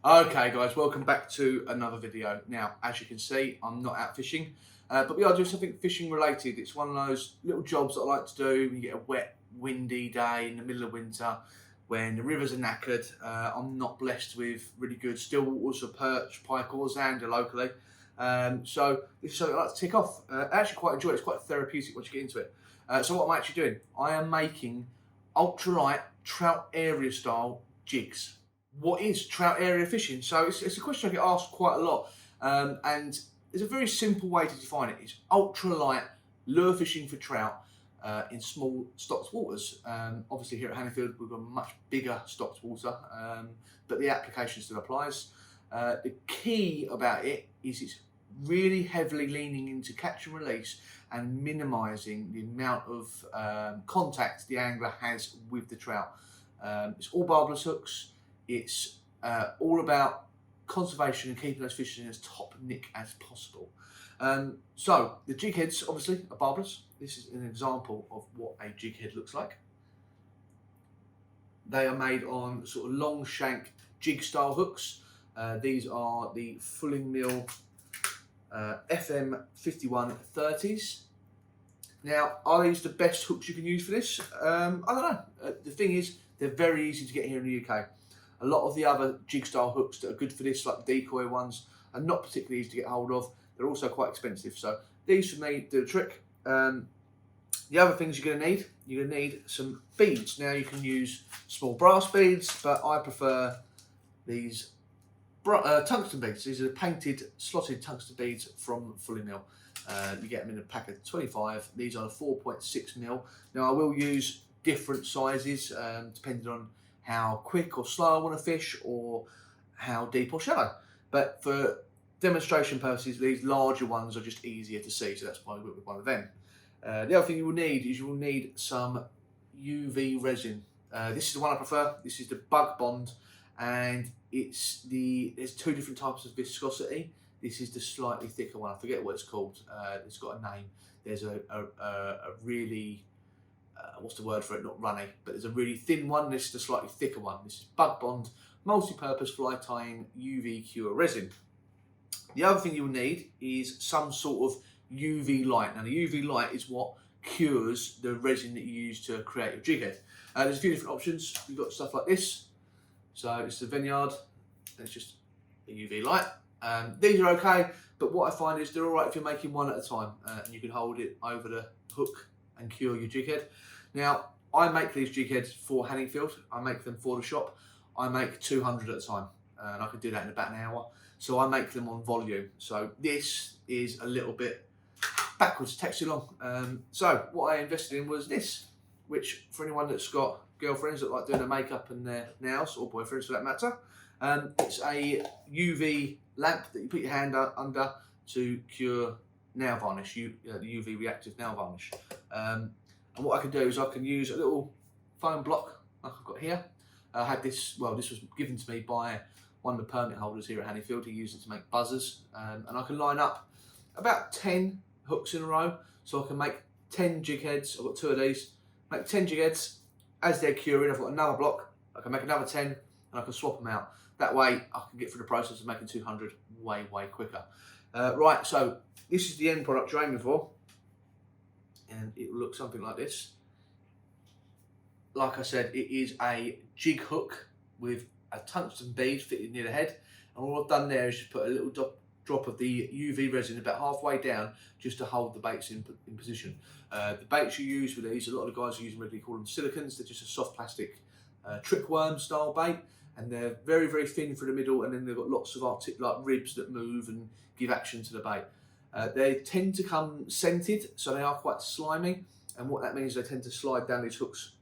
Okay guys, welcome back to another video. Now, as you can see, I'm not out fishing, but we are doing something fishing related. It's one of those little jobs that I like to do when you get a wet, windy day in the middle of winter, when the rivers are knackered. I'm not blessed with really good still waters or perch, pike or zander locally. So this is something I like to tick off. I actually quite enjoy it. It's quite therapeutic once you get into it. So what I'm actually doing, I am making ultralight trout area style jigs. What is trout area fishing? So it's a question I get asked quite a lot, and there's a very simple way to define it. It's ultralight lure fishing for trout in small stocked waters. Obviously here at Hanningfield we've got a much bigger stocked water, but the application still applies. The key about it is it's really heavily leaning into catch and release and minimising the amount of contact the angler has with the trout. It's all barbless hooks. It's all about conservation and keeping those fish in as top nick as possible. So the jig heads obviously are barbless. This is an example of what a jig head looks like. They are made on sort of long shank jig style hooks. These are the Fulling Mill FM 5130s. Now, are these the best hooks you can use for this? I don't know. The thing is, they're very easy to get here in the UK. A lot of the other jig style hooks that are good for this, like the decoy ones, are not particularly easy to get hold of. They're also quite expensive. So these for me do the trick. The other things you're going to need some beads. Now you can use small brass beads, but I prefer these tungsten beads. These are painted, slotted tungsten beads from Fulling Mill. You get them in a pack of 25. These are 4.6 mil. Now I will use different sizes depending on how quick or slow I want to fish or how deep or shallow. But for demonstration purposes, these larger ones are just easier to see, so that's why we went with one of them. The other thing you will need is you will need some UV resin. This is the one I prefer. This is the Bug Bond, and there's two different types of viscosity. This is the slightly thicker one. I forget what it's called. It's got a name. There's a really what's the word for it? Not runny, but there's a really thin one. This is the slightly thicker one. This is Bug Bond multi-purpose fly tying UV cure resin. The other thing you'll need is some sort of UV light. Now the UV light is what cures the resin that you use to create your jig head. There's a few different options. You've got stuff like this. So it's the Vineyard. It's just a UV light. These are okay, but what I find is they're all right if you're making one at a time, and you can hold it over the hook and cure your jig head. Now, I make these jig heads for Hanningfield. I make them for the shop. I make 200 at a time, and I can do that in about an hour. So I make them on volume. So this is a little bit backwards, takes too long. So what I invested in was this, which for anyone that's got girlfriends that like doing their makeup and their nails, or boyfriends for that matter, it's a UV lamp that you put your hand under to cure nail varnish, the UV reactive nail varnish. And what I can do is I can use a little foam block like I've got here. I had this, well, this was given to me by one of the permit holders here at Hanningfield. He used it to make buzzers, and I can line up about 10 hooks in a row, so I can make 10 jig heads. I've got two of these, make 10 jig heads. As they're curing, I've got another block, I can make another 10, and I can swap them out. That way I can get through the process of making 200 way quicker. Right, so this is the end product you're aiming for, and it will look something like this. Like I said, it is a jig hook with a tungsten bead fitted near the head, and all I've done there is just put a little drop of the UV resin about halfway down just to hold the baits in position. The baits you use with these, a lot of the guys who use them regularly call them silicons. They're just a soft plastic trick worm style bait, and they're very thin through the middle, and then they've got lots of like ribs that move and give action to the bait. They tend to come scented, so they are quite slimy, and what that means, they tend to slide down these hooks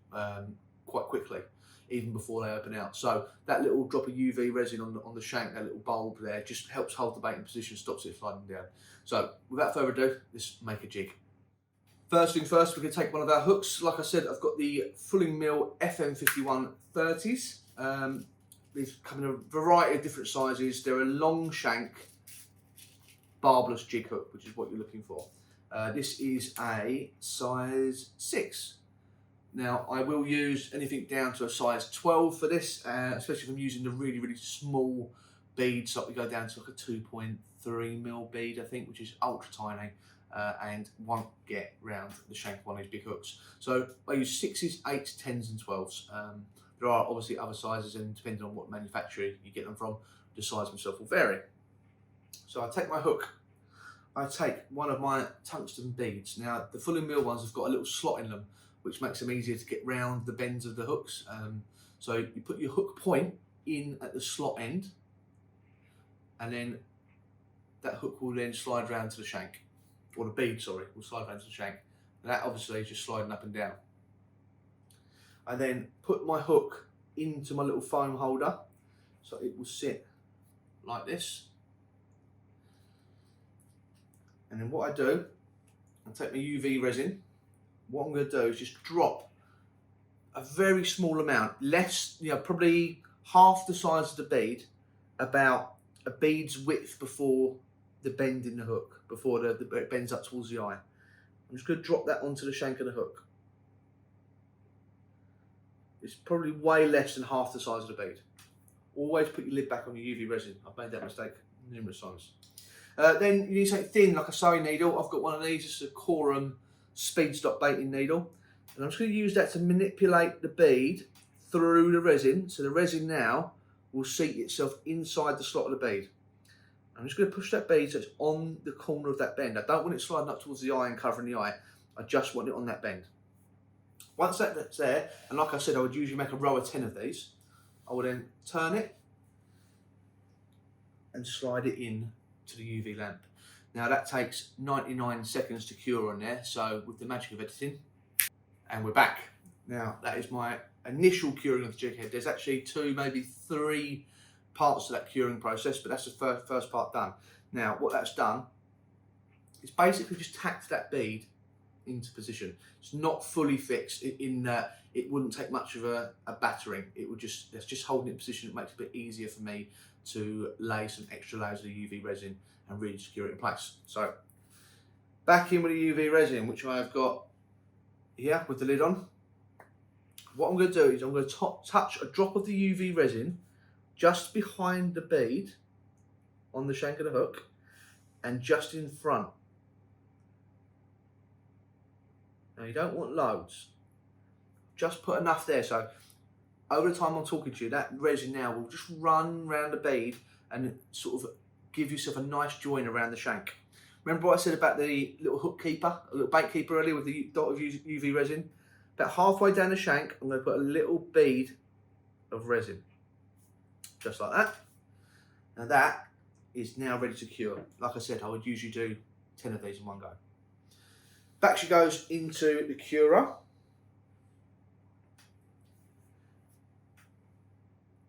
quite quickly, even before they open out. So that little drop of UV resin on the shank, that little bulb there, just helps hold the bait in position, stops it sliding down. So without further ado, let's make a jig. First thing first, we're going to take one of our hooks. Like I said, I've got the Fulling Mill FM 5130s. These come in a variety of different sizes. They're a long shank barbless jig hook, which is what you're looking for. This is a size 6. Now, I will use anything down to a size 12 for this, especially if I'm using the really small beads, like we go down to like a 2.3mm bead, I think, which is ultra tiny, and won't get round the shank of one of these big hooks. So I use 6s, 8s, 10s and 12s. There are obviously other sizes, and depending on what manufacturer you get them from, the size themselves will vary. So I take my hook, I take one of my tungsten beads. Now the fulling mill ones have got a little slot in them, which makes them easier to get round the bends of the hooks. So you put your hook point in at the slot end, and then that hook will then slide round to the shank, or the bead, sorry, will slide round to the shank. And that obviously is just sliding up and down. I then put my hook into my little foam holder, so it will sit like this. And then what I do, I take my UV resin. What I'm going to do is just drop a very small amount, less, probably half the size of the bead, about a bead's width before the bend in the hook, before it bends up towards the eye. I'm just going to drop that onto the shank of the hook. It's probably way less than half the size of the bead. Always put your lid back on your UV resin. I've made that mistake numerous times. Then you need something thin, like a sewing needle. I've got one of these, it's a Corum speed stop baiting needle. And I'm just going to use that to manipulate the bead through the resin. So the resin now will seat itself inside the slot of the bead. I'm just going to push that bead so it's on the corner of that bend. I don't want it sliding up towards the eye and covering the eye. I just want it on that bend. Once that's there, and like I said, I would usually make a row of 10 of these. I will then turn it and slide it in to the UV lamp. Now that takes 99 seconds to cure on there, so with the magic of editing, and we're back. Now that is my initial curing of the jig head. There's actually 2, maybe 3 parts to that curing process, but that's the first part done. Now what that's done is basically just tacked that bead into position. It's not fully fixed in that it wouldn't take much of a battering. It's just holding it in position. It makes it a bit easier for me to lay some extra layers of UV resin and really secure it in place. So back in with the UV resin, which I've got here with the lid on. What I'm going to do is I'm going to touch a drop of the UV resin just behind the bead on the shank of the hook and just in front. Now you don't want loads, just put enough there so over the time I'm talking to you, that resin now will just run around the bead and sort of give yourself a nice join around the shank. Remember what I said about the little hook keeper, a little bait keeper earlier with the dot of UV resin? About halfway down the shank, I'm going to put a little bead of resin, just like that. Now that is now ready to cure. Like I said, I would usually do 10 of these in one go. Back she goes into the curer.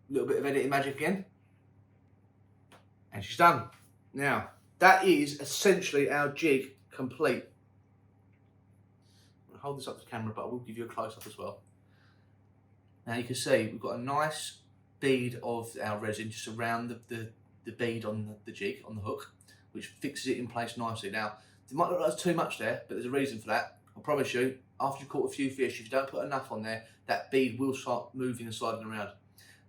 A little bit of editing magic again. And she's done. Now, that is essentially our jig complete. I'll hold this up to the camera, but I will give you a close-up as well. Now you can see we've got a nice bead of our resin just around the bead on the jig, on the hook, which fixes it in place nicely. Now, it might look like there's too much there, but there's a reason for that. I promise you, after you've caught a few fish, if you don't put enough on there, that bead will start moving and sliding around.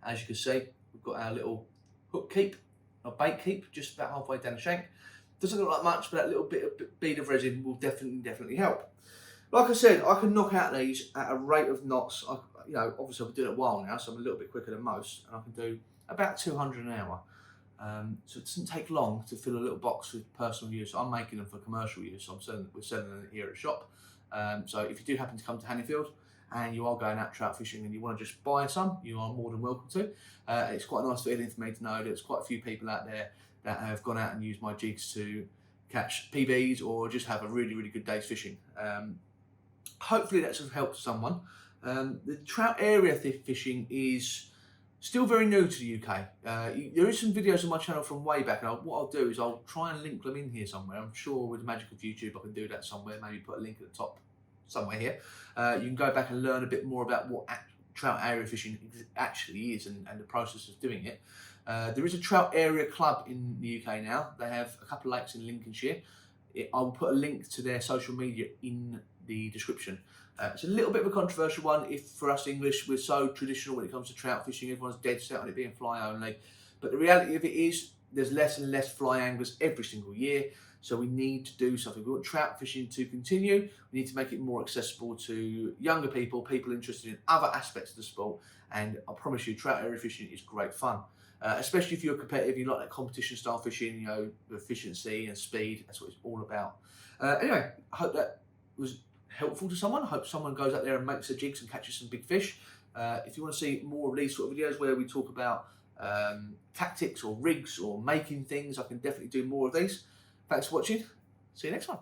As you can see, we've got our little hook keep, or bait keep, just about halfway down the shank. Doesn't look like much, but that little bit of bead of resin will definitely help. Like I said, I can knock out these at a rate of knots. Obviously I've been doing it a while now, so I'm a little bit quicker than most, and I can do about 200 an hour. So it doesn't take long to fill a little box with personal use. I'm making them for commercial use. We're selling them here at the shop. So if you do happen to come to Hanningfield and you are going out trout fishing and you want to just buy some, you are more than welcome to. It's quite a nice feeling for me to know that there's quite a few people out there that have gone out and used my jigs to catch PBs or just have a really good day's fishing. Hopefully that's of help to someone. The trout area fishing is still very new to the UK. There is some videos on my channel from way back, and what I'll do is I'll try and link them in here somewhere. I'm sure with the magic of YouTube I can do that somewhere, maybe put a link at the top somewhere here. You can go back and learn a bit more about what trout area fishing actually is and the process of doing it. There is a trout area club in the UK now. They have a couple of lakes in Lincolnshire. I will put a link to their social media in the description. It's a little bit of a controversial one. If for us English, we're so traditional when it comes to trout fishing, everyone's dead set on it being fly only. But the reality of it is, there's less and less fly anglers every single year. So we need to do something. We want trout fishing to continue. We need to make it more accessible to younger people, people interested in other aspects of the sport. And I promise you, trout area fishing is great fun. Especially if you're competitive, you like that competition style fishing, you know, efficiency and speed. That's what it's all about. Anyway, I hope that was helpful to someone. I hope someone goes out there and makes a jigs and catches some big fish. If you want to see more of these sort of videos where we talk about tactics or rigs or making things, I can definitely do more of these. Thanks for watching. See you next one.